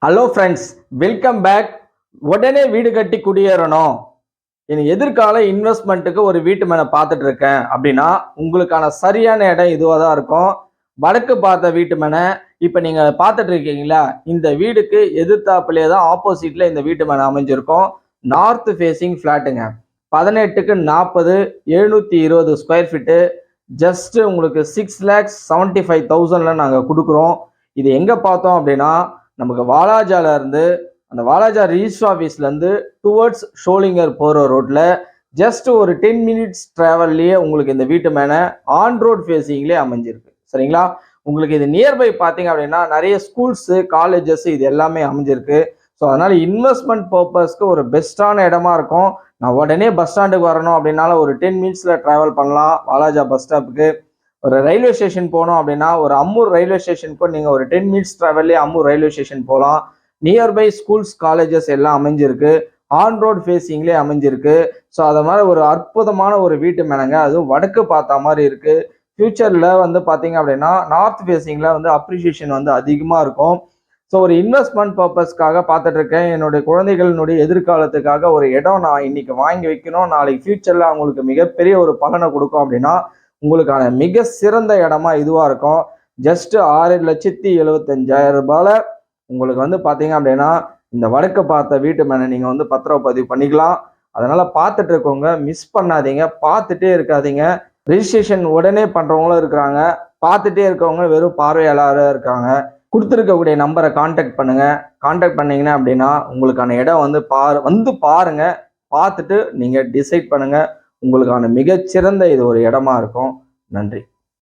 Hello friends, welcome back. உடனே வீடு கட்டி குடியேறணும், என் எதிர்கால இன்வெஸ்ட்மெண்ட்டுக்கு ஒரு வீட்டு மேலே பார்த்துட்டு இருக்கேன் அப்படின்னா உங்களுக்கான சரியான இடம் இதுவாக தான் இருக்கும். வடக்கு பார்த்த வீட்டு மேலே இப்போ நீங்கள் பார்த்துட்டு இருக்கீங்களா, இந்த வீடுக்கு எதிர்த்தாப்புலேயே தான் ஆப்போசிட்டில் இந்த வீட்டு மேலே அமைஞ்சிருக்கும். நார்த் ஃபேஸிங் ஃப்ளாட்டுங்க. 18க்கு 40, 720 ஸ்கொயர் ஃபீட்டு. ஜஸ்ட்டு உங்களுக்கு 6,75,000 நாங்கள் கொடுக்குறோம். இது எங்கே பார்த்தோம் அப்படின்னா, நமக்கு வாலாஜால இருந்து அந்த வாலாஜா ரிஜிஸ்டர் ஆஃபீஸ்ல இருந்து டுவர்ட்ஸ் ஷோலிங்கர் போகிற ரோட்ல ஜஸ்ட் ஒரு 10 மினிட்ஸ் டிராவல்லையே உங்களுக்கு இந்த வீட்டு மேலே ஆன் ரோட் ஃபேஸிங்லேயே அமைஞ்சிருக்கு. சரிங்களா? உங்களுக்கு இது நியர்பை பார்த்தீங்க அப்படின்னா நிறைய ஸ்கூல்ஸு, காலேஜஸ் இது எல்லாமே அமைஞ்சிருக்கு. ஸோ அதனால இன்வெஸ்ட்மெண்ட் பர்பஸ்க்கு ஒரு பெஸ்ட்டான இடமா இருக்கும். நான் உடனே பஸ் ஸ்டாண்டுக்கு வரணும் அப்படின்னால ஒரு 10 மினிட்ஸில் ட்ராவல் பண்ணலாம் வாலாஜா பஸ் ஸ்டாப்புக்கு. ஒரு ரயில்வே ஸ்டேஷன் போகணும் அப்படின்னா ஒரு அம்மூர் ரயில்வே ஸ்டேஷனுக்கும் நீங்கள் ஒரு 10 மினிட்ஸ் ட்ராவல்லே அம்மூர் ரயில்வே ஸ்டேஷன் போகலாம். நியர்பை ஸ்கூல்ஸ், காலேஜஸ் எல்லாம் அமைஞ்சிருக்கு. ஆன் ரோட் ஃபேஸிங்லேயே அமைஞ்சிருக்கு. ஸோ அதை மாதிரி ஒரு அற்புதமான ஒரு வீட்டு மேனங்க, அதுவும் வடக்கு பார்த்த மாதிரி இருக்கு. ஃபியூச்சரில் வந்து பார்த்தீங்க அப்படின்னா நார்த் ஃபேஸிங்கில் வந்து அப்ரிஷியேஷன் வந்து அதிகமாக இருக்கும். ஸோ ஒரு இன்வெஸ்ட்மெண்ட் பர்பஸ்க்காக பார்த்துட்டு இருக்கேன். என்னுடைய குழந்தைகளினுடைய எதிர்காலத்துக்காக ஒரு இடம் நான் இன்னைக்கு வாங்கி வைக்கணும், நாளைக்கு ஃபியூச்சரில் அவங்களுக்கு மிகப்பெரிய ஒரு பலனை கொடுக்கும் அப்படின்னா உங்களுக்கான மிக சிறந்த இடமா இதுவாக இருக்கும். ஜஸ்ட் 6,75,000 ரூபாயில் உங்களுக்கு வந்து பார்த்தீங்க அப்படின்னா இந்த வடக்கு பார்த்த வீட்டு மேலே நீங்கள் வந்து பத்திரப்பதிவு பண்ணிக்கலாம். அதனால் பார்த்துட்டு இருக்கவங்க மிஸ் பண்ணாதீங்க, பார்த்துட்டே இருக்காதீங்க. ரிஜிஸ்ட்ரேஷன் உடனே பண்ணுறவங்களும் இருக்கிறாங்க, பார்த்துட்டே இருக்கவங்க வெறும் பார்வையாளராக இருக்காங்க. கொடுத்துருக்கக்கூடிய நம்பரை கான்டாக்ட் பண்ணுங்கள். கான்டாக்ட் பண்ணிங்கன்னா அப்படின்னா உங்களுக்கான இடம் வந்து பாருங்கள். பார்த்துட்டு நீங்கள் டிசைட் பண்ணுங்கள். உங்களுக்கான மிகச்சிறந்த இது ஒரு இடமா இருக்கும். நன்றி.